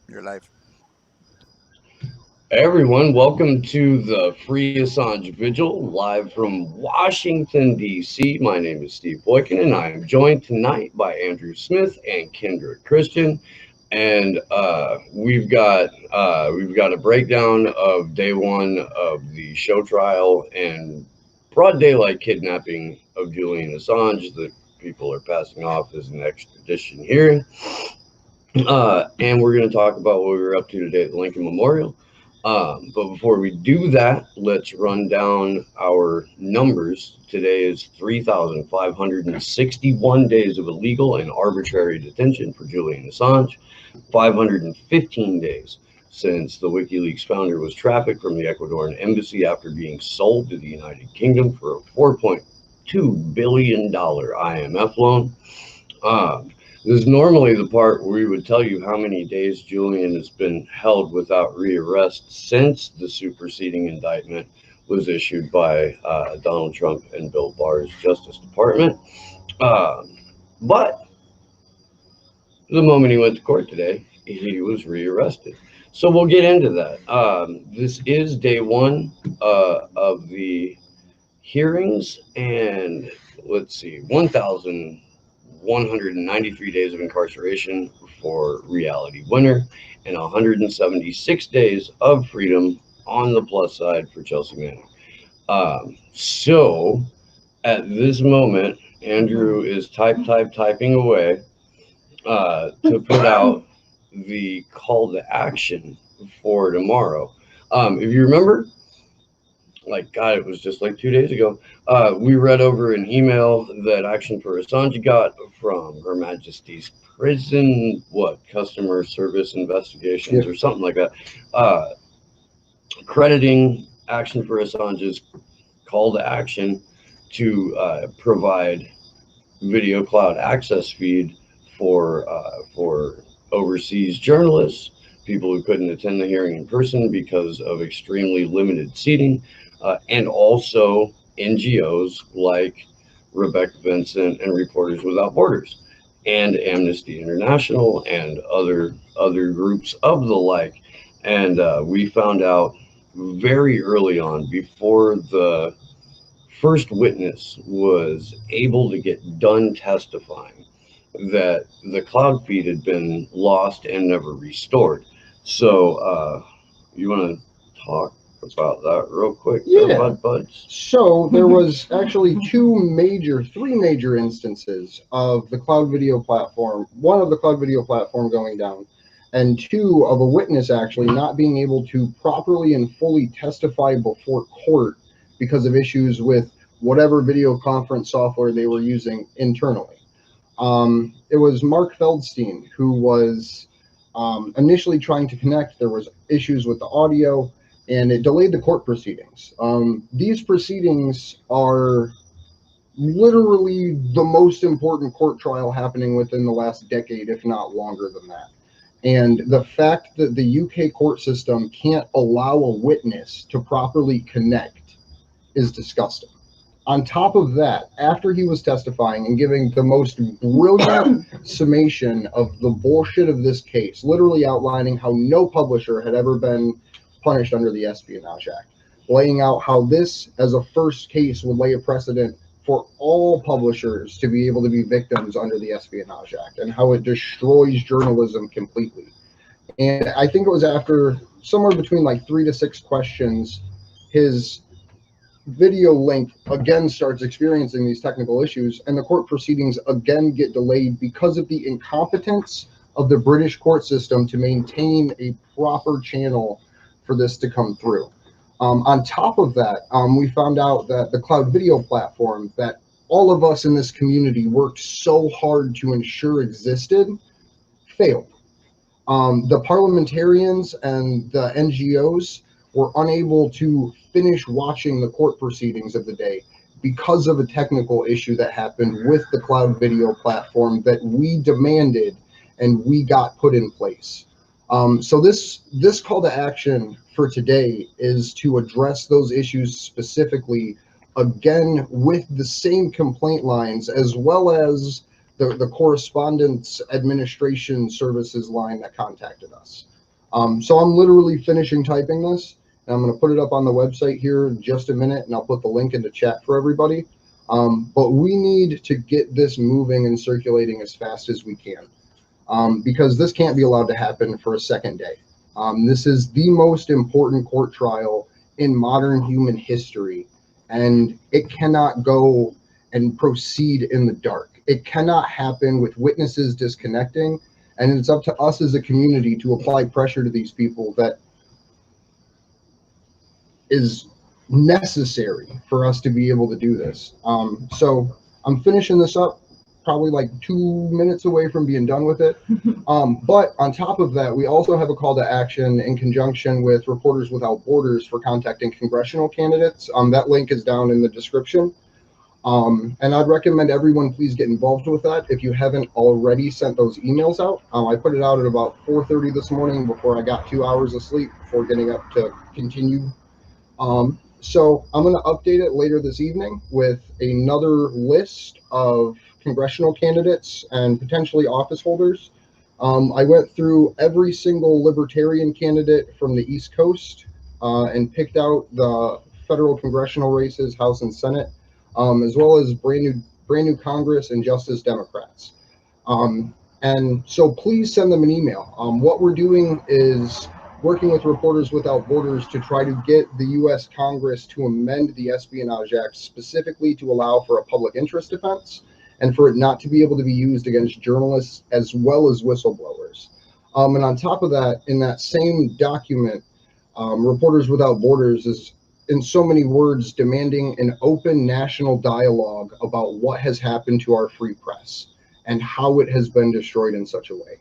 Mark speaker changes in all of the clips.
Speaker 1: Your life.
Speaker 2: Hey everyone, welcome to the Free Assange Vigil live from Washington, D.C. My name is Steve Boykin, and I am joined tonight by Andrew Smith and Kendra Christian. And we've got a breakdown of day one of the show trial and broad daylight kidnapping of Julian Assange that people are passing off as an extradition hearing. And we're going to talk about what we were up to today at the Lincoln Memorial. But before we do that, let's run down our numbers. Today is 3,561 days of illegal and arbitrary detention for Julian Assange, 515 days since the WikiLeaks founder was trafficked from the Ecuadorian embassy after being sold to the United Kingdom for a $4.2 billion IMF loan. This is normally the part where we would tell you how many days Julian has been held without rearrest since the superseding indictment was issued by Donald Trump and Bill Barr's Justice Department. Um, but the moment he went to court today, he was rearrested. So we'll get into that. This is day one of the hearings, and let's see, 1,193 days of incarceration for Reality Winner, and 176 days of freedom on the plus side for Chelsea Manning. So at this moment, Andrew is typing away to put out the call to action for tomorrow. If you remember, like God, it was just like 2 days ago. We read over an email that Action for Assange got from Her Majesty's Prison, what, Customer Service Investigations or something like that, uh, crediting Action for Assange's call to action to provide video cloud access feed for overseas journalists, people who couldn't attend the hearing in person because of extremely limited seating, and also NGOs like Rebecca Vincent and Reporters Without Borders, and Amnesty International, and other groups of the like. And we found out very early on, before the first witness was able to get done testifying, that the cloud feed had been lost and never restored. So, you want to talk about that real quick, there,
Speaker 3: Yeah.
Speaker 2: buds?
Speaker 3: So there was actually three major instances of the cloud video platform, one of the cloud video platform going down, and two of a witness actually not being able to properly and fully testify before court because of issues with whatever video conference software they were using internally. It was Mark Feldstein who was initially trying to connect. There was issues with the audio, and it delayed the court proceedings. These proceedings are literally the most important court trial happening within the last decade, if not longer than that. And the fact that the UK court system can't allow a witness to properly connect is disgusting. On top of that, after he was testifying and giving the most brilliant summation of the bullshit of this case, literally outlining how no publisher had ever been punished under the Espionage Act, laying out how this, as a first case, would lay a precedent for all publishers to be able to be victims under the Espionage Act, and how it destroys journalism completely. And I think it was after somewhere between like 3 to 6 questions, his video link again starts experiencing these technical issues, and the court proceedings again get delayed because of the incompetence of the British court system to maintain a proper channel for this to come through. On top of that, we found out that the cloud video platform that all of us in this community worked so hard to ensure existed failed. The parliamentarians and the NGOs were unable to finish watching the court proceedings of the day because of a technical issue that happened with the cloud video platform that we demanded and we got put in place. So this call to action for today is to address those issues specifically, again with the same complaint lines, as well as the correspondence administration services line that contacted us. So I'm literally finishing typing this, and I'm going to put it up on the website here in just a minute, and I'll put the link into chat for everybody. But we need to get this moving and circulating as fast as we can, because this can't be allowed to happen for a second day. This is the most important court trial in modern human history, and it cannot go and proceed in the dark. It cannot happen with witnesses disconnecting, and it's up to us as a community to apply pressure to these people that is necessary for us to be able to do this. So I'm finishing this up, probably like 2 minutes away from being done with it. But on top of that, we also have a call to action in conjunction with Reporters Without Borders for contacting congressional candidates. That link is down in the description. And I'd recommend everyone please get involved with that if you haven't already sent those emails out. I put it out at about 4:30 this morning before I got 2 hours of sleep before getting up to continue. So I'm going to update it later this evening with another list of congressional candidates and potentially office holders. I went through every single libertarian candidate from the East Coast and picked out the federal congressional races, House and Senate, as well as brand new Congress and Justice Democrats. And so please send them an email. What we're doing is working with Reporters Without Borders to try to get the U.S. Congress to amend the Espionage Act specifically to allow for a public interest defense and for it not to be able to be used against journalists as well as whistleblowers. And on top of that, in that same document, Reporters Without Borders is, in so many words, demanding an open national dialogue about what has happened to our free press and how it has been destroyed in such a way.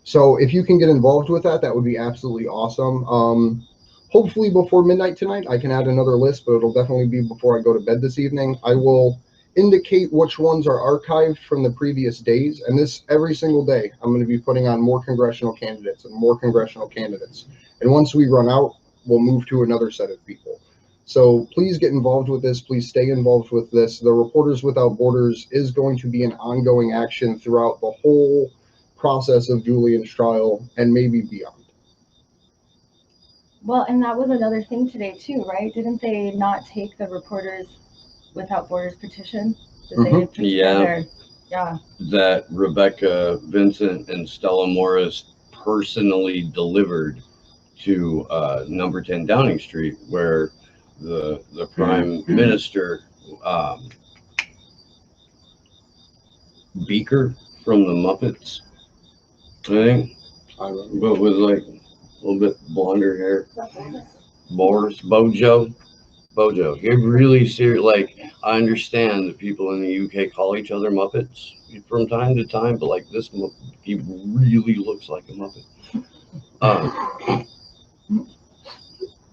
Speaker 3: So if you can get involved with that, that would be absolutely awesome. Hopefully before midnight tonight, I can add another list, but it'll definitely be before I go to bed this evening. I will indicate which ones are archived from the previous days. And this, every single day, I'm going to be putting on more congressional candidates and more congressional candidates. And once we run out, we'll move to another set of people. So please get involved with this. Please stay involved with this. The Reporters Without Borders is going to be an ongoing action throughout the whole process of Julian's trial and maybe beyond.
Speaker 1: Well, and that was another thing today too, right? Didn't they not take the Reporters Without Borders petition? Did they put together? Yeah. That
Speaker 2: Rebecca Vincent and Stella Morris personally delivered to number 10 Downing Street, where the Prime Minister, Beaker from the Muppets, I think, but with like a little bit blonder hair. Bojo. He really serious. Like, I understand that people in the UK call each other Muppets from time to time, but like this, he really looks like a Muppet.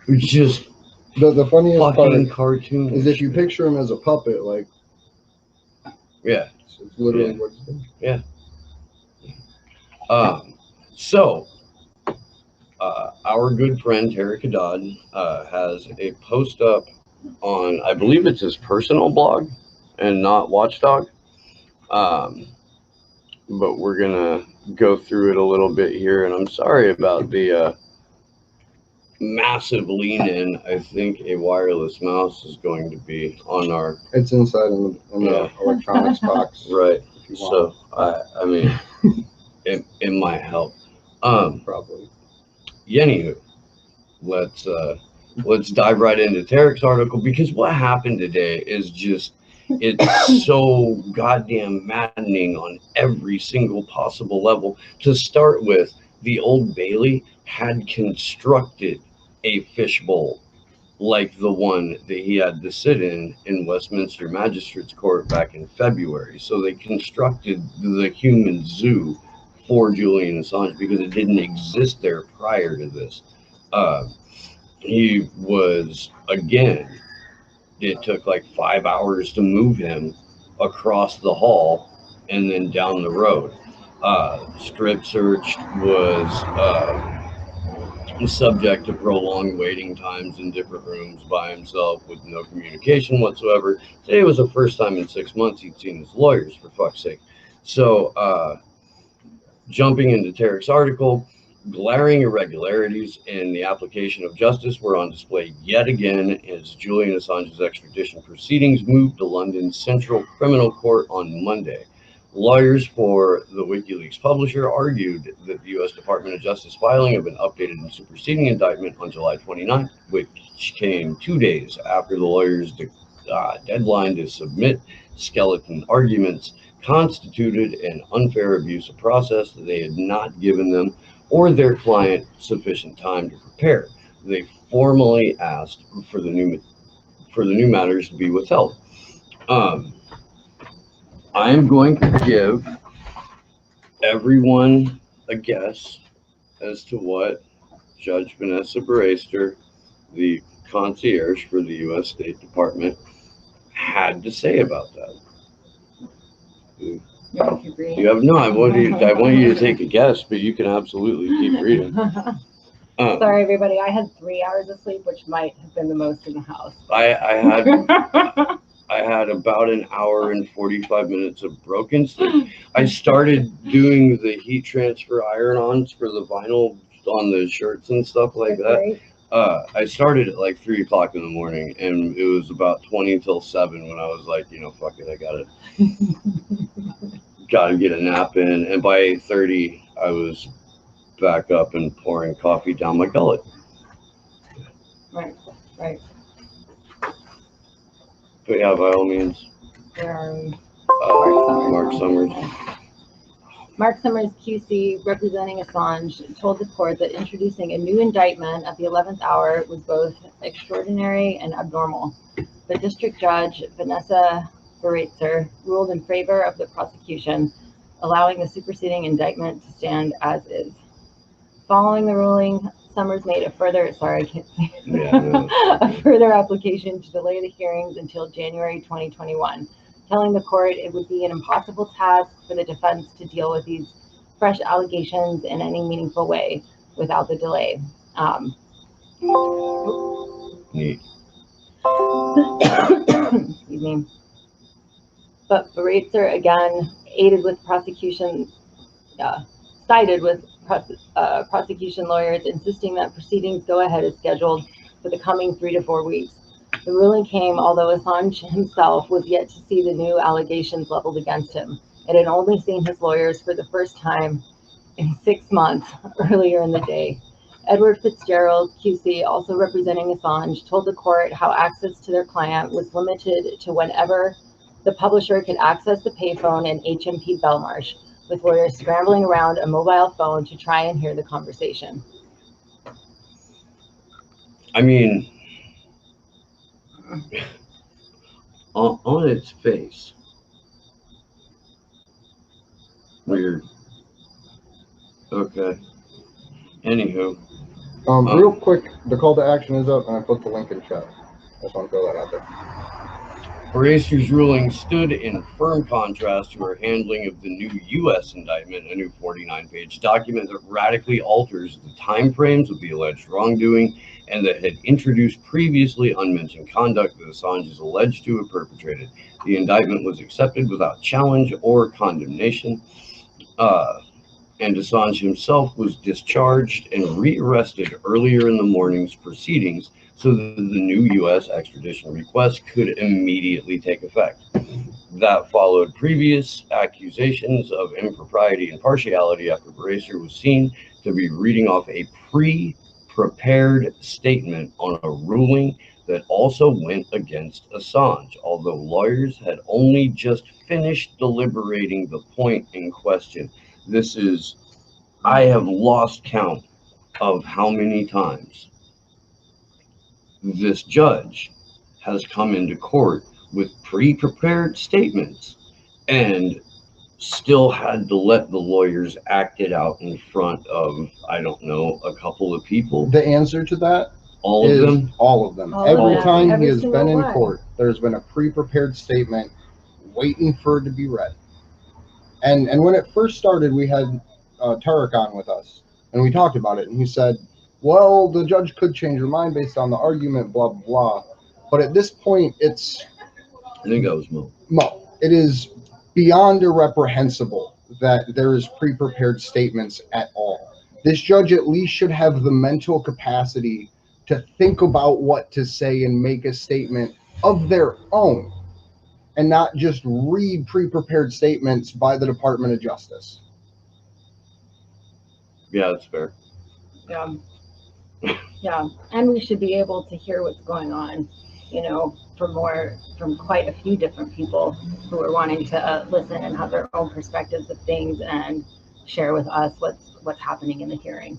Speaker 2: It's just
Speaker 3: the funniest
Speaker 2: fucking
Speaker 3: part
Speaker 2: cartoon
Speaker 3: is if you picture him as a puppet, like,
Speaker 2: yeah,
Speaker 3: it's literally what it's doing.
Speaker 2: Yeah. So, our good friend Tarek Haddad has a post up on, I believe it's his personal blog and not Watchdog. But we're gonna go through it a little bit here, and I'm sorry about the massive lean in. I think a wireless mouse is going to be on our.
Speaker 3: It's inside in the electronics box.
Speaker 2: Right. So I mean, it might help.
Speaker 3: Probably.
Speaker 2: Anywho, let's dive right into Tarek's article, because what happened today is just, it's so goddamn maddening on every single possible level. To start with, the Old Bailey had constructed a fishbowl like the one that he had to sit in Westminster Magistrates Court back in February. So they constructed the human zoo for Julian Assange because it didn't exist there prior to this. He was, again, it took like 5 hours to move him across the hall and then down the road. Strip searched, was subject to prolonged waiting times in different rooms by himself with no communication whatsoever. Today was the first time in 6 months he'd seen his lawyers, for fuck's sake. So, jumping into Tarek's article, Glaring irregularities in the application of justice were on display yet again as Julian Assange's extradition proceedings moved to London's Central Criminal Court on Monday. Lawyers for the WikiLeaks publisher argued that the U.S. Department of Justice filing of an updated and superseding indictment on July 29th, which came 2 days after the lawyers' deadline to submit skeleton arguments, constituted an unfair abuse of process that they had not given them or their client sufficient time to prepare. They formally asked for the new matters to be withheld. I am going to give everyone a guess as to what Judge Vanessa Baraster, the concierge for the U.S. State Department, had to say about that. You have no. I want you to take a guess, but you can absolutely keep reading.
Speaker 1: Sorry, everybody. I had 3 hours of sleep, which might have been the most in the house.
Speaker 2: I had about an hour and 45 minutes of broken sleep. I started doing the heat transfer iron-ons for the vinyl on the shirts and stuff like that. I started at like 3 o'clock in the morning, and it was about 20 till 7 when I was like, fuck it, I gotta get a nap in. And by 8:30, I was back up and pouring coffee down my gullet.
Speaker 1: Right.
Speaker 2: But yeah, by all means.
Speaker 1: Where are we?
Speaker 2: Mark Summers.
Speaker 1: Mark Summers, QC, representing Assange, told the court that introducing a new indictment at the 11th hour was both extraordinary and abnormal. The district judge, Vanessa Baraster, ruled in favor of the prosecution, allowing the superseding indictment to stand as is. Following the ruling, Summers made a further application to delay the hearings until January 2021, telling the court it would be an impossible task for the defense to deal with these fresh allegations in any meaningful way without the delay.
Speaker 2: Neat.
Speaker 1: Excuse me. But Baraster again sided with prosecution lawyers, insisting that proceedings go ahead as scheduled for the coming 3 to 4 weeks. The ruling came although Assange himself was yet to see the new allegations leveled against him. It had only seen his lawyers for the first time in 6 months earlier in the day. Edward Fitzgerald, QC, also representing Assange, told the court how access to their client was limited to whenever the publisher could access the payphone in HMP Belmarsh, with lawyers scrambling around a mobile phone to try and hear the conversation.
Speaker 2: I mean, on its face, weird. Okay. Anywho.
Speaker 3: Real quick, the call to action is up, and I put the link in chat. I just want to throw that out there.
Speaker 2: Baraster's ruling stood in firm contrast to her handling of the new U.S. indictment, a new 49-page document that radically alters the timeframes of the alleged wrongdoing and that had introduced previously unmentioned conduct that Assange is alleged to have perpetrated. The indictment was accepted without challenge or condemnation, and Assange himself was discharged and rearrested earlier in the morning's proceedings so that the new U.S. extradition request could immediately take effect. That followed previous accusations of impropriety and partiality after Baraster was seen to be reading off a pre-prepared statement on a ruling that also went against Assange, although lawyers had only just finished deliberating the point in question. I have lost count of how many times this judge has come into court with pre-prepared statements and still had to let the lawyers act it out in front of, I don't know, a couple of people.
Speaker 3: The answer to that
Speaker 2: All of them?
Speaker 3: All of them. Every time he has been in court, there's been a pre-prepared statement waiting for it to be read. And when it first started, we had Tarek on with us, and we talked about it, and he said, well, the judge could change her mind based on the argument, blah, blah, blah. But at this point, I
Speaker 2: think that was Mo.
Speaker 3: It is beyond irreprehensible that there is pre-prepared statements at all. This judge at least should have the mental capacity to think about what to say and make a statement of their own, and not just read pre-prepared statements by the Department of Justice.
Speaker 2: Yeah, that's fair.
Speaker 1: Yeah. Yeah. And we should be able to hear what's going on, from quite a few different people who are wanting to listen and have their own perspectives of things and share with us what's happening in the hearing.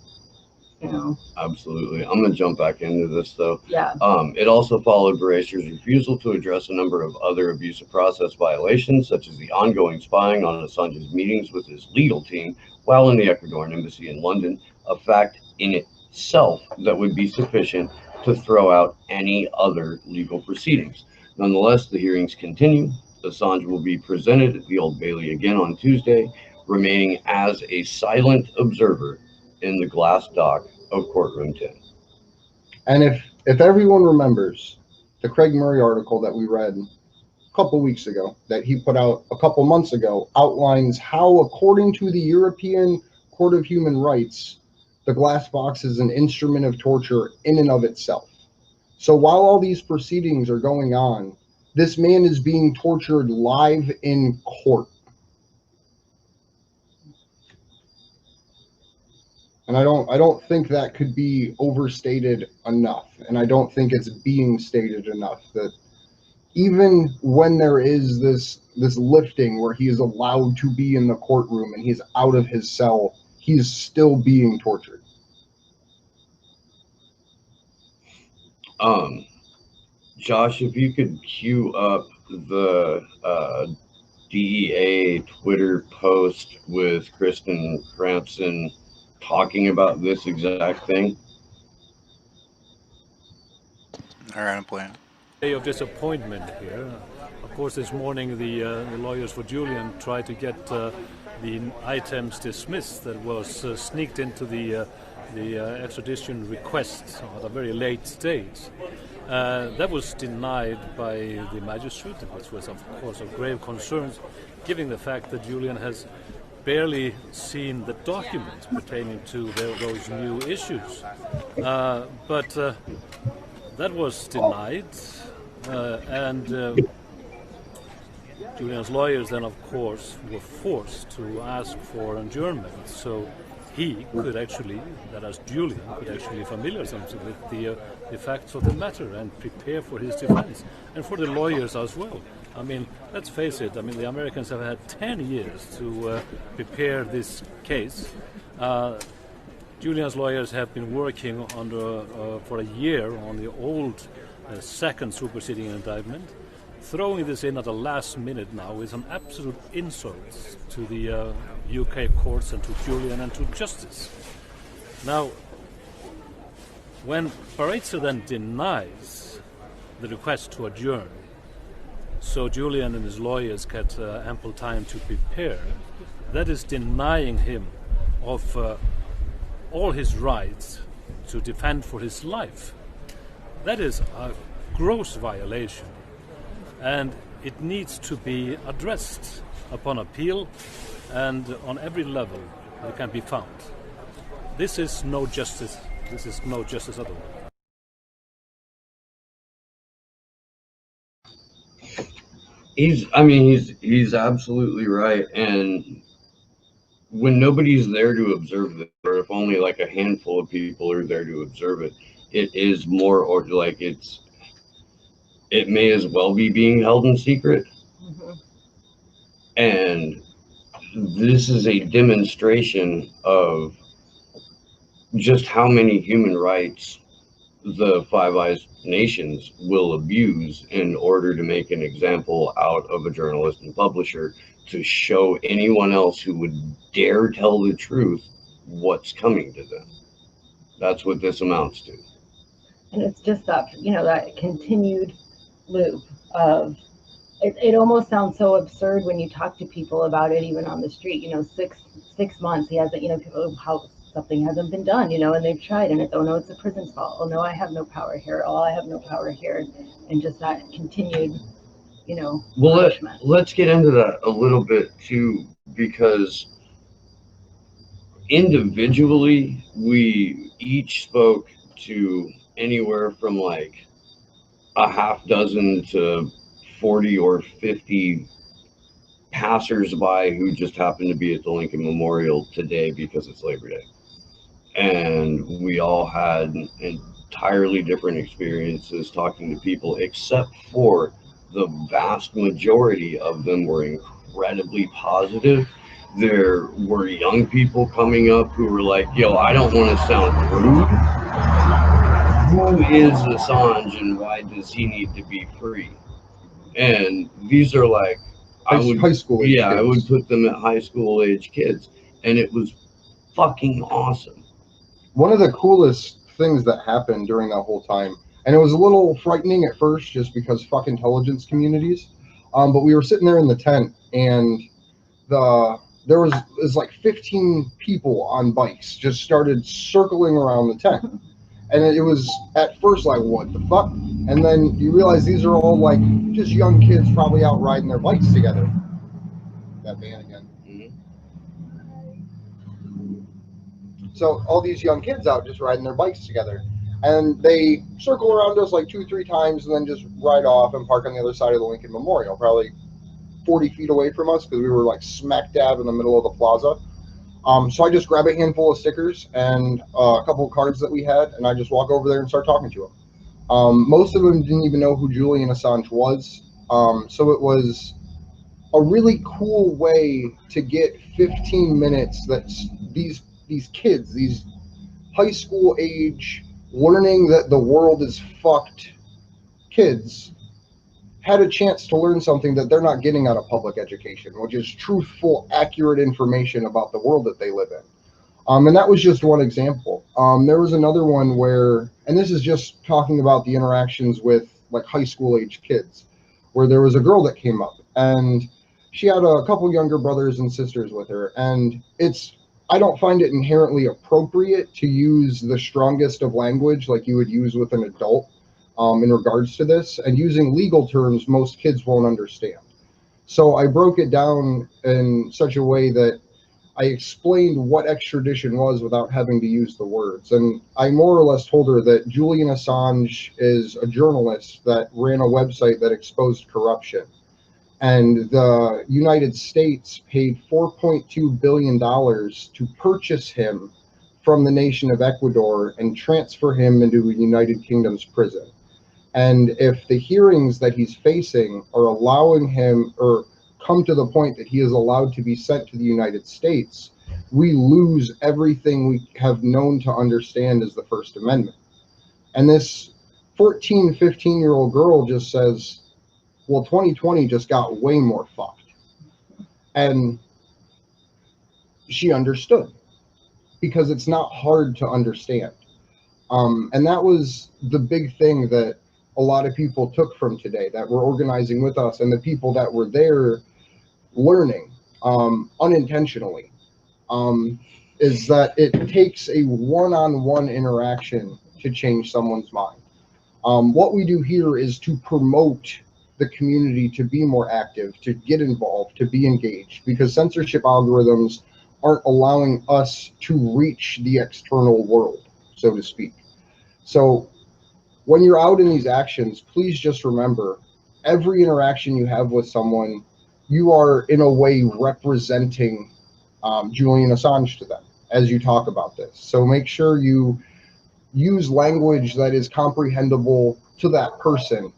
Speaker 2: Absolutely. I'm going to jump back into this though.
Speaker 1: Yeah.
Speaker 2: It also followed Barrester's refusal to address a number of other abuse of process violations, such as the ongoing spying on Assange's meetings with his legal team while in the Ecuadorian embassy in London, a fact in itself that would be sufficient to throw out any other legal proceedings. Nonetheless, the hearings continue. Assange will be presented at the Old Bailey again on Tuesday, remaining as a silent observer in the glass dock of courtroom 10.
Speaker 3: And if everyone remembers the Craig Murray article that we read a couple weeks ago, that he put out a couple months ago, outlines how, according to the European Court of Human Rights, the glass box is an instrument of torture in and of itself. So while all these proceedings are going on, this man is being tortured live in court. And I don't think that could be overstated enough. And I don't think it's being stated enough that even when there is this lifting where he is allowed to be in the courtroom and he's out of his cell, he is still being tortured.
Speaker 2: Josh, if you could cue up the DEA Twitter post with Kristen Crampson talking about this exact thing.
Speaker 4: All right, I'm playing.
Speaker 5: Day of disappointment here. Of course, this morning the lawyers for Julian tried to get the items dismissed that was sneaked into the extradition request at a very late stage. That was denied by the magistrate, which was of course of grave concern, given the fact that Julian has barely seen the documents pertaining to those new issues. But that was denied, and Julian's lawyers then, of course, were forced to ask for adjournment, so he could actually, that is Julian, could actually familiarize himself with the facts of the matter and prepare for his defense, and for the lawyers as well. I mean, let's face it, the Americans have had 10 years to prepare this case. Julian's lawyers have been working for a year on the old second superseding indictment. Throwing this in at the last minute now is an absolute insult to the UK courts and to Julian and to justice. Now, when Barreto then denies the request to adjourn, so Julian and his lawyers get ample time to prepare, that is denying him of all his rights to defend for his life. That is a gross violation, and it needs to be addressed upon appeal and on every level that can be found. This is no justice. This is no justice at all.
Speaker 2: He's absolutely right. And when nobody's there to observe it, or if only like a handful of people are there to observe it, it is more, or like it may as well be being held in secret.
Speaker 1: Mm-hmm.
Speaker 2: And this is a demonstration of just how many human rights the Five Eyes nations will abuse in order to make an example out of a journalist and publisher, to show anyone else who would dare tell the truth what's coming to them. That's what this amounts to.
Speaker 1: And it's just that, that continued loop of, it almost sounds so absurd when you talk to people about it, even on the street. 6 months, he hasn't, people, how something hasn't been done, and they've tried, and it's, oh no, it's the prison's fault. Oh no, I have no power here. Oh, I have no power here. And just that continued,
Speaker 2: well,
Speaker 1: punishment.
Speaker 2: let's get into that a little bit too, because individually, we each spoke to anywhere from like a half dozen to 40 or 50 passersby who just happened to be at the Lincoln Memorial today because it's Labor Day. And we all had entirely different experiences talking to people, except for the vast majority of them were incredibly positive. There were young people coming up who were like, yo, I don't want to sound rude. Who is Assange and why does he need to be free? And these are like,
Speaker 3: High school age
Speaker 2: yeah, I would
Speaker 3: kids.
Speaker 2: put them at high school age kids. And it was fucking awesome.
Speaker 3: One of the coolest things that happened during that whole time, and it was a little frightening at first just because fuck intelligence communities, but we were sitting there in the tent, and there was like 15 people on bikes just started circling around the tent. And it was at first like, what the fuck? And then you realize these are all like just young kids probably out riding their bikes together. That van again. So all these young kids out just riding their bikes together. And they circle around us like 2-3 times and then just ride off and park on the other side of the Lincoln Memorial, probably 40 feet away from us because we were like smack dab in the middle of the plaza. So I just grab a handful of stickers and a couple of cards that we had, and I just walk over there and start talking to them. Most of them didn't even know who Julian Assange was. So it was a really cool way to get 15 minutes that these kids, these high school age, learning that the world is fucked kids, had a chance to learn something that they're not getting out of public education, which is truthful, accurate information about the world that they live in. And that was just one example. There was another one where, and this is just talking about the interactions with like high school age kids, where there was a girl that came up and she had a couple younger brothers and sisters with her. And I don't find it inherently appropriate to use the strongest of language like you would use with an adult in regards to this, and using legal terms most kids won't understand. So I broke it down in such a way that I explained what extradition was without having to use the words. And I more or less told her that Julian Assange is a journalist that ran a website that exposed corruption. And the United States paid $4.2 billion to purchase him from the nation of Ecuador and transfer him into a United Kingdom's prison. And if the hearings that he's facing are allowing him or come to the point that he is allowed to be sent to the United States, we lose everything we have known to understand as the First Amendment. And this 14, 15-year-old girl just says, well, 2020 just got way more fucked. And she understood because it's not hard to understand. And that was the big thing that a lot of people took from today that were organizing with us, and the people that were there learning unintentionally, is that it takes a one-on-one interaction to change someone's mind. What we do here is to promote the community to be more active, to get involved, to be engaged, because censorship algorithms aren't allowing us to reach the external world, so to speak. So when you're out in these actions, please just remember, every interaction you have with someone, you are in a way representing Julian Assange to them as you talk about this. So make sure you use language that is comprehensible to that person.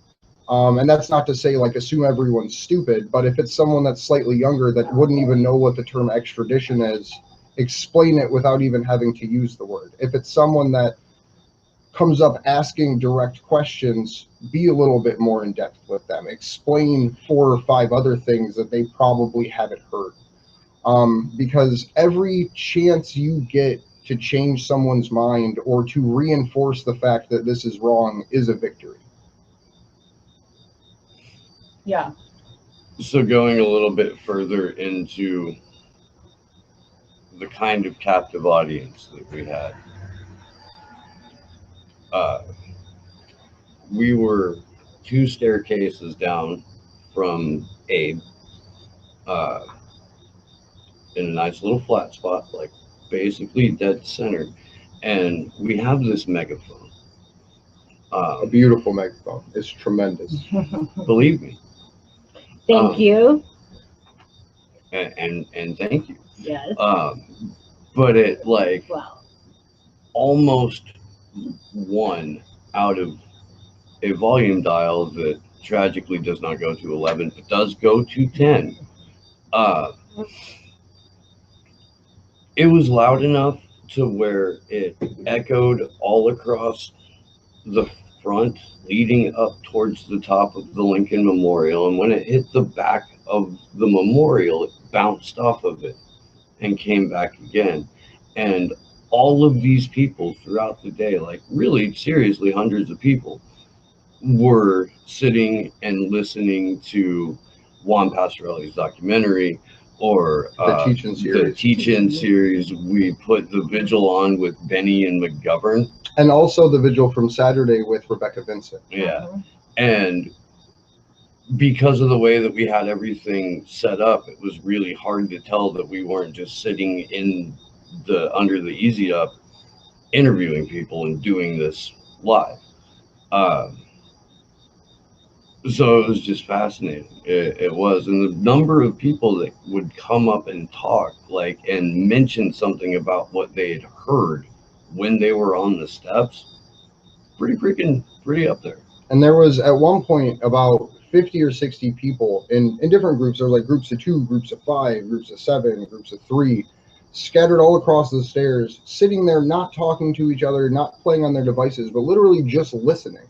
Speaker 3: And that's not to say like assume everyone's stupid, but if it's someone that's slightly younger that wouldn't even know what the term extradition is, explain it without even having to use the word. If it's someone that comes up asking direct questions, be a little bit more in depth with them. Explain 4 or 5 other things that they probably haven't heard. Because every chance you get to change someone's mind or to reinforce the fact that this is wrong is a victory.
Speaker 1: Yeah.
Speaker 2: So going a little bit further into the kind of captive audience that we had. We were 2 staircases down from Abe in a nice little flat spot, like basically dead center. And we have this megaphone.
Speaker 3: A beautiful megaphone. It's tremendous.
Speaker 2: Believe me.
Speaker 1: Thank you.
Speaker 2: And thank you.
Speaker 1: Yes.
Speaker 2: But it like
Speaker 1: Wow.
Speaker 2: almost one out of a volume dial that tragically does not go to 11, but does go to 10. It was loud enough to where it echoed all across the front leading up towards the top of the Lincoln Memorial. And when it hit the back of the memorial, it bounced off of it and came back again. And all of these people throughout the day, like really seriously hundreds of people, were sitting and listening to Juan Pastorelli's documentary, or
Speaker 3: The Teach-In
Speaker 2: the
Speaker 3: series.
Speaker 2: Teach-In series. We put the vigil on with Benny and McGovern.
Speaker 3: And also the vigil from Saturday with Rebecca Vincent.
Speaker 2: Yeah. And because of the way that we had everything set up, it was really hard to tell that we weren't just sitting in the under the Easy Up interviewing people and doing this live. So it was just fascinating. It was. And the number of people that would come up and talk, like, and mention something about what they had heard when they were on the steps, pretty up there.
Speaker 3: And there was at one point about 50 or 60 people in different groups. There were like groups of 2, groups of 5, groups of 7, groups of 3, scattered all across the stairs, sitting there, not talking to each other, not playing on their devices, but literally just listening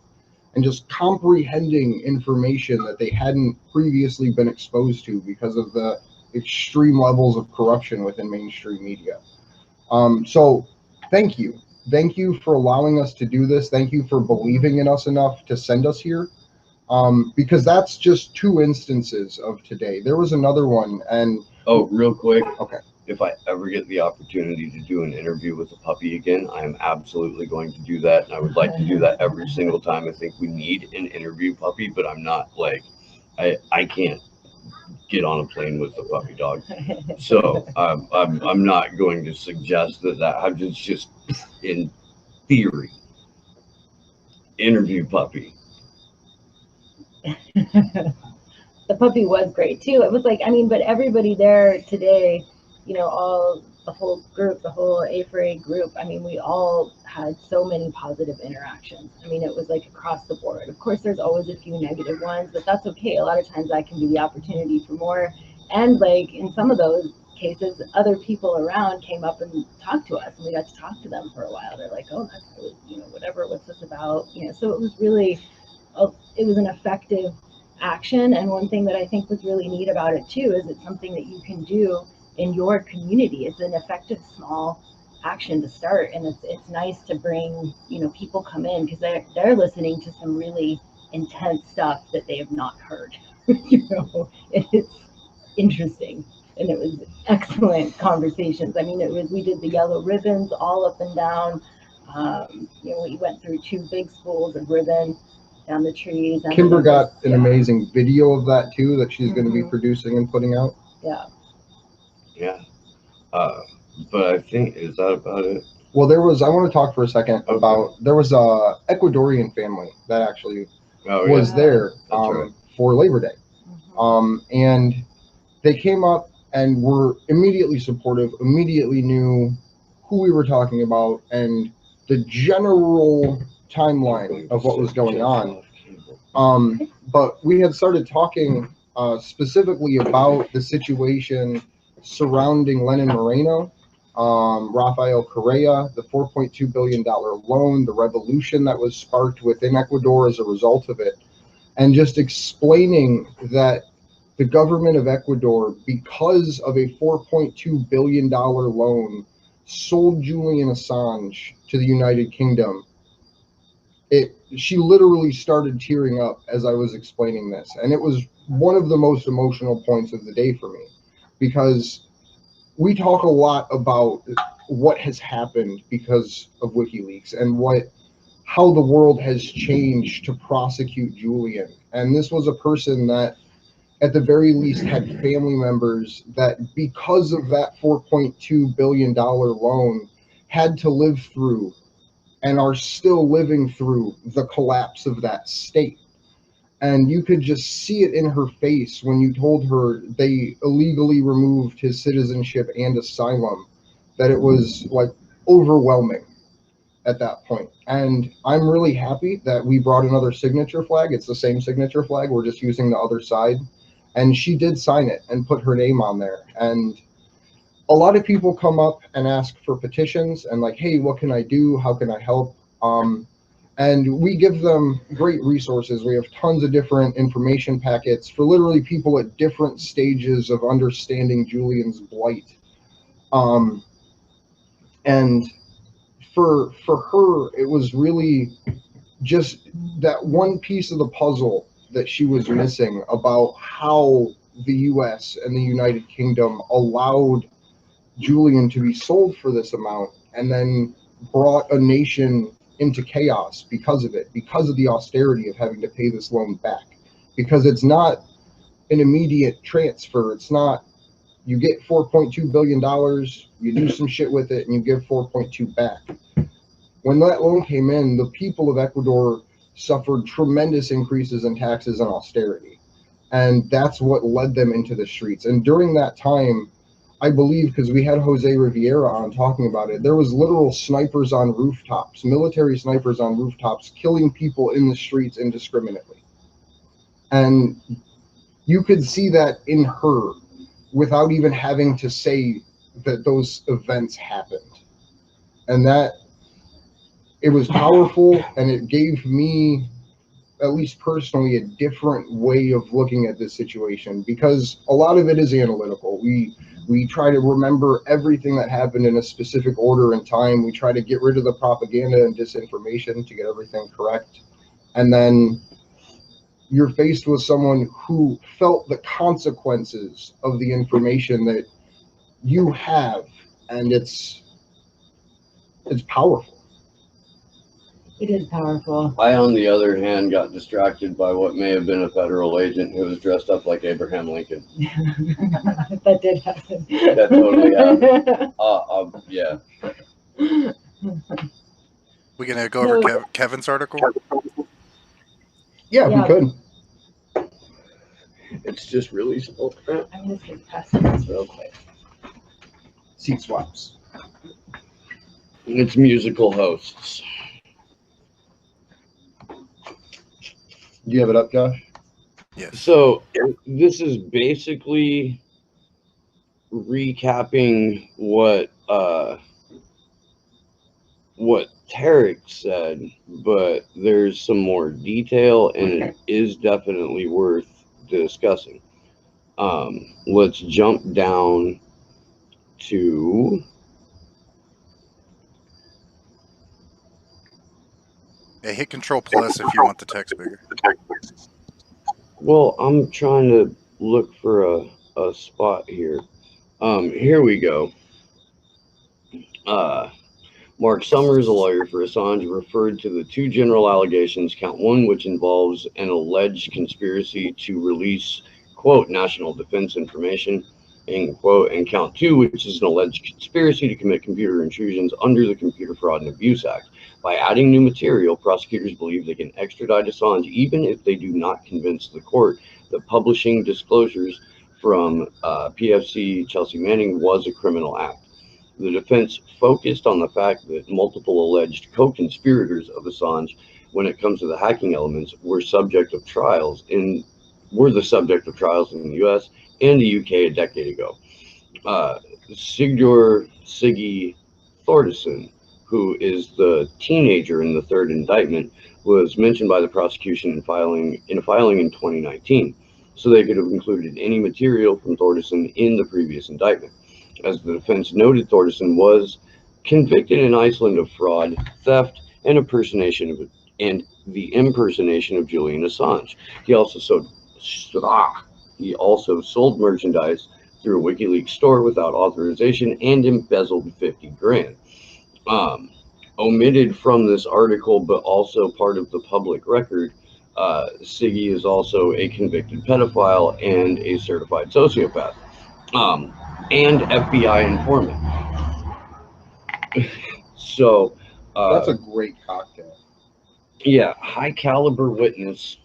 Speaker 3: and just comprehending information that they hadn't previously been exposed to because of the extreme levels of corruption within mainstream media. So thank you. Thank you for allowing us to do this. Thank you for believing in us enough to send us here. Because that's just 2 instances of today. There was another one, and
Speaker 2: Oh, real quick.
Speaker 3: Okay.
Speaker 2: If I ever get the opportunity to do an interview with a puppy again, I am absolutely going to do that. And I would like to do that every single time. I think we need an interview puppy, but I'm not like, I can't get on a plane with a puppy dog. So I'm not going to suggest that I'm just in theory, interview puppy.
Speaker 1: The puppy was great too. It was like, I mean, but everybody there today, you know, the whole group, the whole A4A group, I mean, we all had so many positive interactions. I mean, it was like across the board. Of course, there's always a few negative ones, but that's okay. A lot of times that can be the opportunity for more. And like in some of those cases, other people around came up and talked to us, and we got to talk to them for a while. They're like, oh, that's good, you know, whatever, what's this about? You know, so it was really, it was an effective action. And one thing that I think was really neat about it too is it's something that you can do in your community. It's an effective small action to start, and it's nice to bring, you know, people come in because they're listening to some really intense stuff that they have not heard. You know, it's interesting, and it was excellent conversations. I mean, we did the yellow ribbons all up and down. You know, we went through 2 big spools of ribbon down the trees. And
Speaker 3: Kimber got an amazing video of that too that she's going to be producing and putting out.
Speaker 1: Yeah.
Speaker 3: Yeah.
Speaker 2: But I think, is that about it?
Speaker 3: Well, I want to talk for a second about, there was a Ecuadorian family that actually was there
Speaker 2: right.
Speaker 3: for Labor Day. And they came up and were immediately supportive, immediately knew who we were talking about and the general timeline of what was going on. But we had started talking specifically about the situation surrounding Lenin Moreno, Rafael Correa, the $4.2 billion loan, the revolution that was sparked within Ecuador as a result of it, and just explaining that the government of Ecuador, because of a $4.2 billion loan, sold Julian Assange to the United Kingdom. She literally started tearing up as I was explaining this. And it was one of the most emotional points of the day for me, because we talk a lot about what has happened because of WikiLeaks and how the world has changed to prosecute Julian. And this was a person that at the very least had family members that, because of that $4.2 billion loan, had to live through and are still living through the collapse of that state. And you could just see it in her face when you told her they illegally removed his citizenship and asylum, that it was like overwhelming at that point. And I'm really happy that we brought another signature flag. It's the same signature flag, we're just using the other side. And she did sign it and put her name on there. And a lot of people come up and ask for petitions and like, hey, what can I do? How can I help? And we give them great resources. We have tons of different information packets for literally people at different stages of understanding Julian's blight. And for her, it was really just that one piece of the puzzle that she was missing about how the US and the United Kingdom allowed Julian to be sold for this amount and then brought a nation into chaos because of it, because of the austerity of having to pay this loan back. Because it's not an immediate transfer. It's not, you get $4.2 billion, you do some shit with it, and you give 4.2 back. When that loan came in, the people of Ecuador suffered tremendous increases in taxes and austerity. And that's what led them into the streets. And during that time, I believe, because we had Jose Riviera on talking about it, there was literal snipers on rooftops, military snipers on rooftops, killing people in the streets indiscriminately. And you could see that in her without even having to say that those events happened. And that, it was powerful, and it gave me, at least personally, a different way of looking at this situation, because a lot of it is analytical. We try to remember everything that happened in a specific order and time. We try to get rid of the propaganda and disinformation to get everything correct. And then you're faced with someone who felt the consequences of the information that you have, and it's powerful.
Speaker 1: It is powerful.
Speaker 2: I, on the other hand, got distracted by what may have been a federal agent who was dressed up like Abraham Lincoln.
Speaker 1: That did happen.
Speaker 2: That totally happened. Yeah.
Speaker 4: We gonna go over Kevin's article?
Speaker 3: Yeah, we could.
Speaker 2: It's just really small.
Speaker 1: I'm just gonna pass this real quick.
Speaker 3: Seat swaps.
Speaker 2: It's musical hosts.
Speaker 3: Do you have it up, Josh?
Speaker 4: Yes.
Speaker 2: So this is basically recapping what Tarek said, but there's some more detail, and it is definitely worth discussing. Let's jump down to
Speaker 4: Yeah, hit Control Plus if you want the text bigger.
Speaker 2: well, I'm trying to look for a spot here. Here we go. Mark Summers, a lawyer for Assange, referred to the two general allegations, count one, which involves an alleged conspiracy to release, quote, national defense information, end quote, and count two, which is an alleged conspiracy to commit computer intrusions under the Computer Fraud and Abuse Act. By adding new material, prosecutors believe they can extradite Assange even if they do not convince the court that publishing disclosures from PFC Chelsea Manning was a criminal act. The defense focused on the fact that multiple alleged co-conspirators of Assange, when it comes to the hacking elements, were the subject of trials in the U.S. and the U.K. a decade ago. Siggy Thordarson, who is the teenager in the third indictment, was mentioned by the prosecution in a filing in 2019, so they could have included any material from Thordarson in the previous indictment. As the defense noted, Thordarson was convicted in Iceland of fraud, theft, and the impersonation of Julian Assange. He also sold merchandise through a WikiLeaks store without authorization and embezzled 50 grand. Omitted from this article, but also part of the public record, Siggy is also a convicted pedophile and a certified sociopath, and FBI informant. So
Speaker 3: That's a great cocktail.
Speaker 2: yeah, high caliber witness.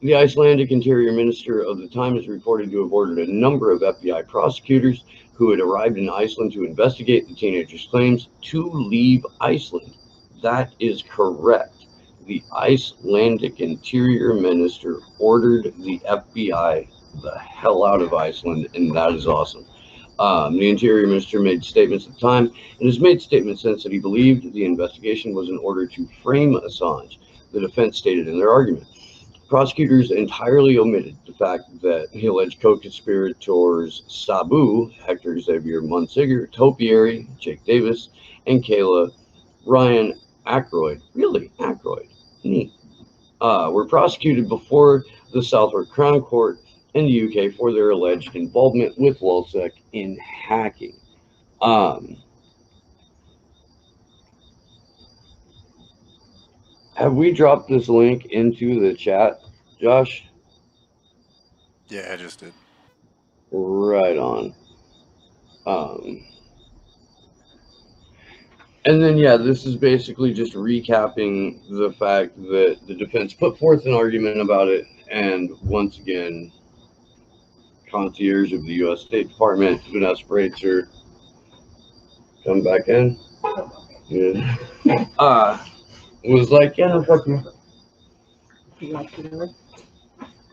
Speaker 2: The Icelandic Interior Minister of the time is reported to have ordered a number of FBI prosecutors who had arrived in Iceland to investigate the teenager's claims to leave Iceland. That is correct. The Icelandic Interior Minister ordered the FBI the hell out of Iceland, and that is awesome. The Interior Minister made statements at the time and has made statements since that he believed the investigation was in order to frame Assange, the defense stated in their argument. Prosecutors entirely omitted the fact that the alleged co-conspirators Sabu, Hector Xavier Munsinger, Topiary, Jake Davis, and Kayla Ryan Aykroyd, really Aykroyd, neat, were prosecuted before the Southwark Crown Court in the UK for their alleged involvement with Lulzsec in hacking. Have we dropped this link into the chat, Josh?
Speaker 4: Yeah, I just did.
Speaker 2: Right on. And then, yeah, this is basically just recapping the fact that the defense put forth an argument about it, and once again, concierge of the U.S. State Department, Vanessa Breitzer, come back in. Yeah. Was like, yeah, no, fuck you.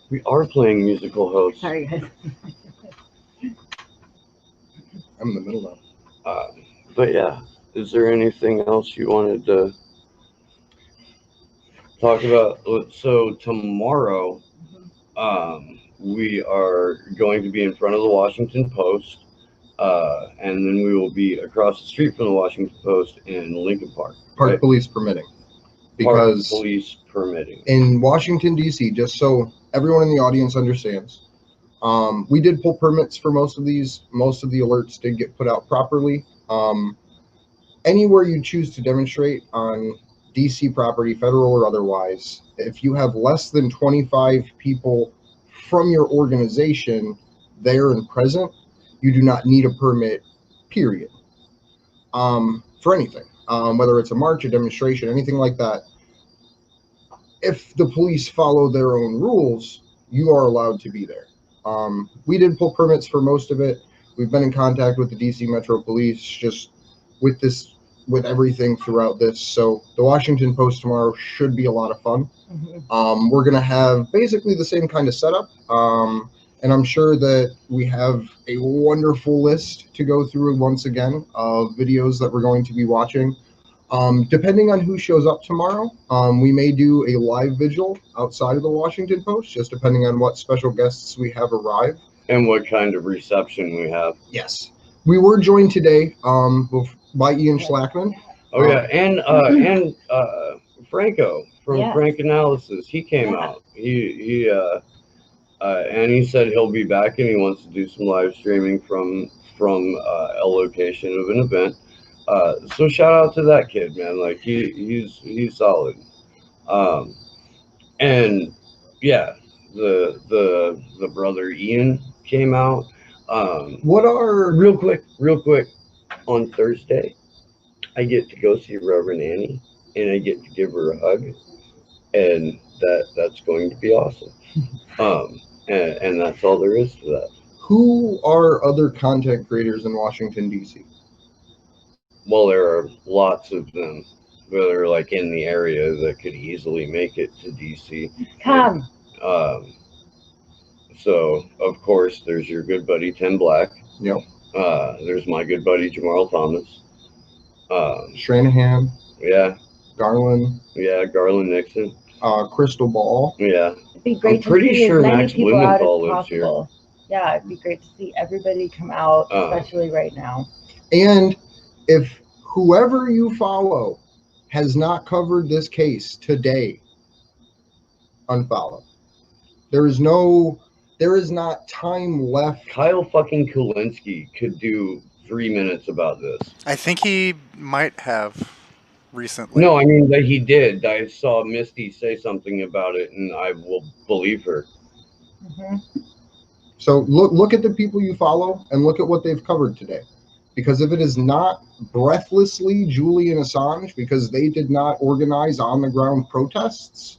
Speaker 2: We are playing musical hosts.
Speaker 1: Sorry, guys.
Speaker 3: I'm in the middle now.
Speaker 2: But yeah, is there anything else you wanted to talk about? So tomorrow, we are going to be in front of the Washington Post, and then we will be across the street from the Washington Post in Lincoln Park.
Speaker 3: Park
Speaker 2: right?
Speaker 3: police permitting.
Speaker 2: Park
Speaker 3: Because
Speaker 2: police permitting.
Speaker 3: in Washington, D.C., just so everyone in the audience understands, we did pull permits for most of these. Most of the alerts did get put out properly. Anywhere you choose to demonstrate on DC property, federal or otherwise, if you have less than 25 people from your organization there and present, you do not need a permit, period, for anything, whether it's a march, a demonstration, anything like that. If the police follow their own rules, you are allowed to be there. We did pull permits for most of it. We've been in contact with the DC Metro Police just with everything throughout this. So the Washington Post tomorrow should be a lot of fun.
Speaker 1: Mm-hmm.
Speaker 3: We're going to have basically the same kind of setup. And I'm sure that we have a wonderful list to go through once again of videos that we're going to be watching. Depending on who shows up tomorrow, we may do a live vigil outside of the Washington Post, just depending on what special guests we have arrive.
Speaker 2: And what kind of reception we have.
Speaker 3: Yes. We were joined today by Ian Schlackman.
Speaker 2: Oh yeah, and Franco from
Speaker 1: Yeah.
Speaker 2: Frank Analysis. He came
Speaker 1: Yeah.
Speaker 2: out. He and he said he'll be back and he wants to do some live streaming from a location of an event. So shout out to that kid, man. Like he's solid. And yeah, the brother Ian came out.
Speaker 3: What are
Speaker 2: Real quick, on Thursday, I get to go see Reverend Annie, and I get to give her a hug, and that's going to be awesome. And that's all there is to that.
Speaker 3: who are other content creators in Washington, D.C.?
Speaker 2: Well, there are lots of them that are like in the area that could easily make it to DC.
Speaker 1: Come.
Speaker 2: So of course, there's your good buddy Tim Black.
Speaker 3: Yep.
Speaker 2: There's my good buddy Jamarl Thomas.
Speaker 3: Shanahan,
Speaker 2: Yeah,
Speaker 3: Garland,
Speaker 2: Garland Nixon.
Speaker 3: Crystal Ball.
Speaker 2: Yeah,
Speaker 1: It'd be great
Speaker 2: I'm
Speaker 1: to
Speaker 2: pretty
Speaker 1: see
Speaker 2: sure
Speaker 1: as many
Speaker 2: Max
Speaker 1: people out
Speaker 2: Blumenthal
Speaker 1: as
Speaker 2: lives here.
Speaker 1: possible. Yeah, it'd be great to see everybody come out,
Speaker 2: Oh.
Speaker 1: especially right now.
Speaker 3: And if whoever you follow has not covered this case today, unfollow. There is not time left.
Speaker 2: Kyle fucking Kulinski could do 3 minutes about this.
Speaker 4: I think he might have. recently.
Speaker 2: No, I mean that he did. I saw Misty say something about it, and I will believe her.
Speaker 1: Mhm.
Speaker 3: So look at the people you follow and look at what they've covered today. Because if it is not breathlessly Julian Assange, because they did not organize on the ground protests,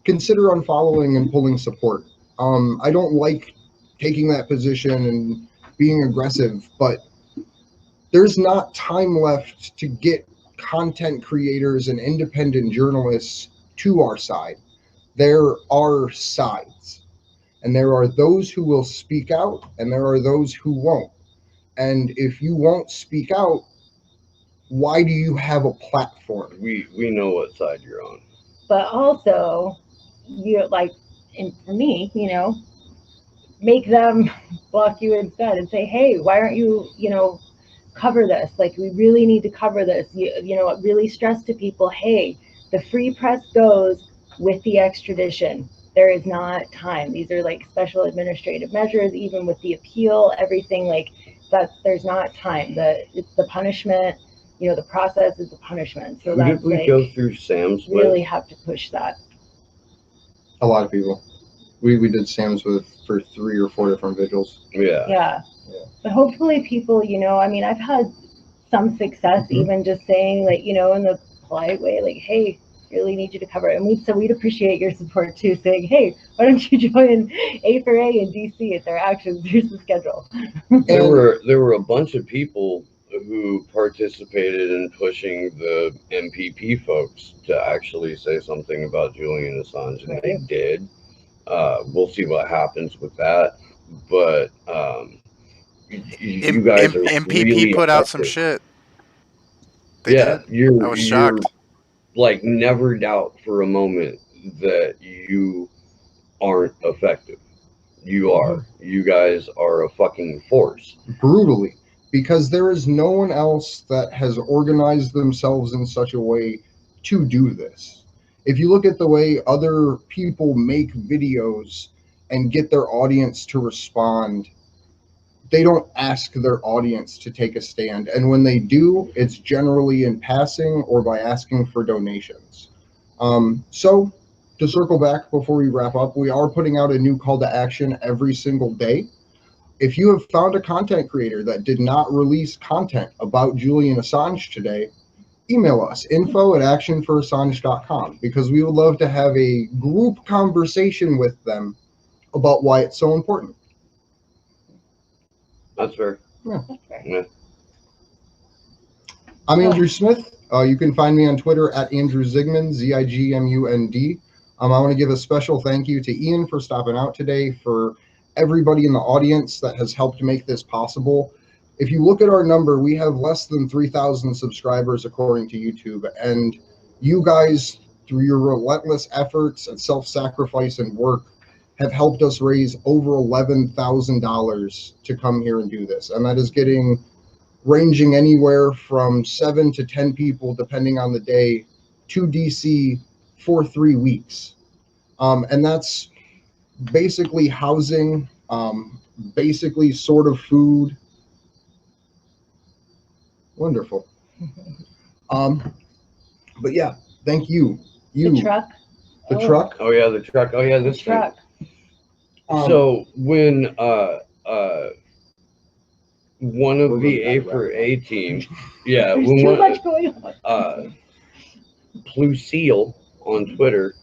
Speaker 3: consider unfollowing and pulling support. I don't like taking that position and being aggressive, but there's not time left to get content creators and independent journalists to our side. There are sides. And there are those who will speak out, and there are those who won't. And if you won't speak out, why do you have a platform?
Speaker 2: We know what side you're on.
Speaker 1: But also, you like, and for me, you know, make them block you instead and say, hey, why aren't you, you know, cover this? Like, we really need to cover this. You know, really stress to people, hey, the free press goes with the extradition. There is not time. These are like special administrative measures, even with the appeal, everything like that. There's not time. It's the punishment. You know, the process is the punishment. So
Speaker 2: Who
Speaker 1: that's
Speaker 2: did we
Speaker 1: like,
Speaker 2: go through Sam's with?
Speaker 1: really have to push that.
Speaker 3: A lot of people. We did Sam's with for 3 or 4 different vigils.
Speaker 2: Yeah.
Speaker 1: Yeah.
Speaker 3: Yeah.
Speaker 1: But hopefully people, you know, I mean, I've had some success even just saying, like, you know, in the polite way, like, hey, really need you to cover it. And we'd appreciate your support too, saying, hey, why don't you join A4A in DC at their actions? Here's the schedule.
Speaker 2: There were a bunch of people who participated in pushing the MPP folks to actually say something about Julian Assange, and they did. We'll see what happens with that, but you guys are
Speaker 4: MPP
Speaker 2: really
Speaker 4: put out some
Speaker 2: effective.
Speaker 4: shit. They
Speaker 2: Yeah,
Speaker 4: did. I was shocked.
Speaker 2: Like, never doubt for a moment that you aren't effective. You are. You guys are a fucking force.
Speaker 3: Brutally. Because there is no one else that has organized themselves in such a way to do this. If you look at the way other people make videos and get their audience to respond, they don't ask their audience to take a stand. And when they do, it's generally in passing or by asking for donations. So to circle back before we wrap up, we are putting out a new call to action every single day. If you have found a content creator that did not release content about Julian Assange today, email us, info@actionforassange.com, because we would love to have a group conversation with them about why it's so important.
Speaker 2: That's fair.
Speaker 1: That's fair.
Speaker 2: Yeah.
Speaker 3: I'm Andrew Smith. You can find me on Twitter at Andrew Zigmund, Zigmund. I want to give a special thank you to Ian for stopping out today, for everybody in the audience that has helped make this possible. If you look at our number, we have less than 3,000 subscribers according to YouTube, and you guys, through your relentless efforts and self-sacrifice and work, have helped us raise over $11,000 to come here and do this. And that is ranging anywhere from 7 to 10 people, depending on the day, to DC for 3 weeks. And that's basically housing, basically sort of food. Wonderful. But yeah, thank you.
Speaker 1: The truck.
Speaker 3: The truck.
Speaker 2: Oh yeah, the truck. Oh yeah, this thing.
Speaker 1: Truck.
Speaker 2: So when one of
Speaker 3: We're
Speaker 2: the
Speaker 3: going back
Speaker 2: A4A team, yeah,
Speaker 1: There's
Speaker 2: when
Speaker 1: too
Speaker 2: one,
Speaker 1: much going on.
Speaker 2: Pluseal on Twitter,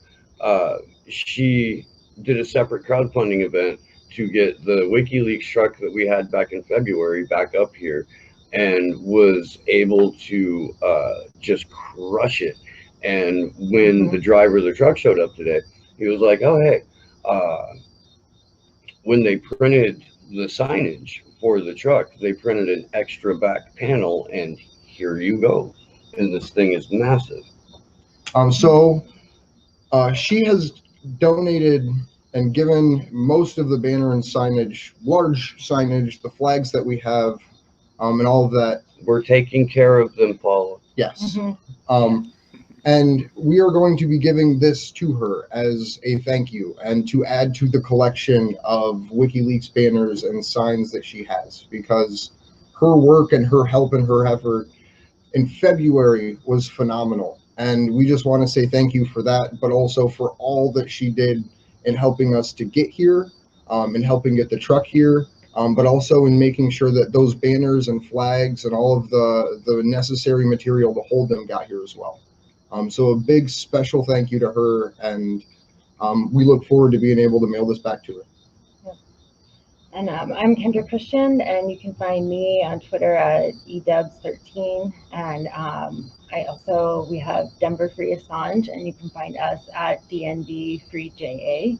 Speaker 2: she did a separate crowdfunding event to get the WikiLeaks truck that we had back in February back up here, and was able to just crush it. And when the driver of the truck showed up today, he was like, oh, hey, when they printed the signage for the truck, they printed an extra back panel, and here you go. And this thing is massive.
Speaker 3: So she has donated and given most of the banner and signage, large signage, the flags that we have, and all of that.
Speaker 2: We're taking care of them, Paula.
Speaker 3: Yes. And we are going to be giving this to her as a thank you, and to add to the collection of WikiLeaks banners and signs that she has, because her work and her help and her effort in February was phenomenal. And we just want to say thank you for that, but also for all that she did in helping us to get here, and helping get the truck here, but also in making sure that those banners and flags and all of the necessary material to hold them got here as well. So a big special thank you to her, and we look forward to being able to mail this back to her.
Speaker 1: And I'm Kendra Christian, and you can find me on Twitter at edubs13. And we have Denver Free Assange, and you can find us at DNB Free JA.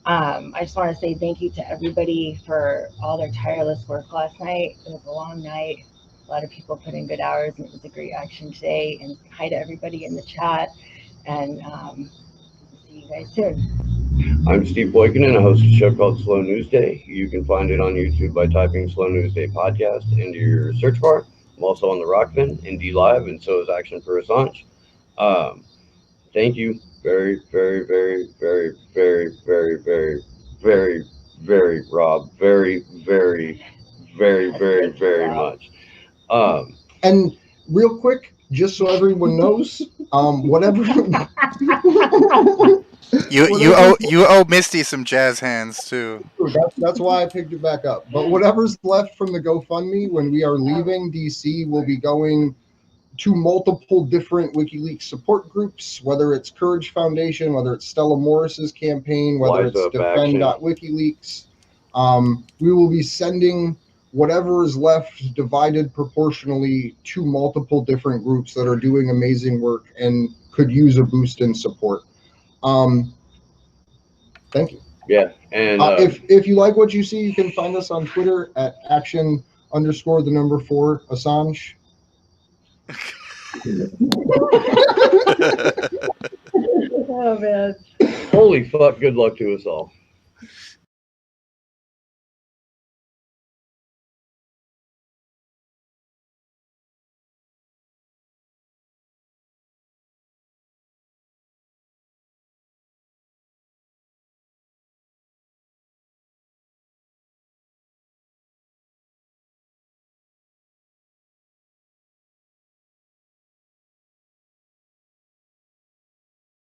Speaker 1: I just want to say thank you to everybody for all their tireless work last night. It was a long night. A lot of people put in good hours, and it was a great action today. And hi to everybody in the chat, and see you guys soon.
Speaker 2: I'm Steve Boykin, I host a show called Slow News Day. You can find it on YouTube by typing Slow News Day Podcast into your search bar. I'm also on the Rockfin, Indie Live, and so is Action for Assange. Thank you very, very, very, very, very, very, very, very, very, Rob. Very, very, very, very, very much.
Speaker 3: And real quick, just so everyone knows, whatever.
Speaker 4: You owe Misty some jazz hands too.
Speaker 3: That's why I picked it back up. But whatever's left from the GoFundMe, when we are leaving DC, we'll be going to multiple different WikiLeaks support groups, whether it's Courage Foundation, whether it's Stella Morris's campaign, whether it's defend.wikileaks. We will be sending whatever is left divided proportionally to multiple different groups that are doing amazing work and could use a boost in support. Thank you.
Speaker 2: Yeah, and
Speaker 3: if you like what you see, you can find us on Twitter at action_4 Assange.
Speaker 1: Oh man.
Speaker 2: Holy fuck, good luck to us all.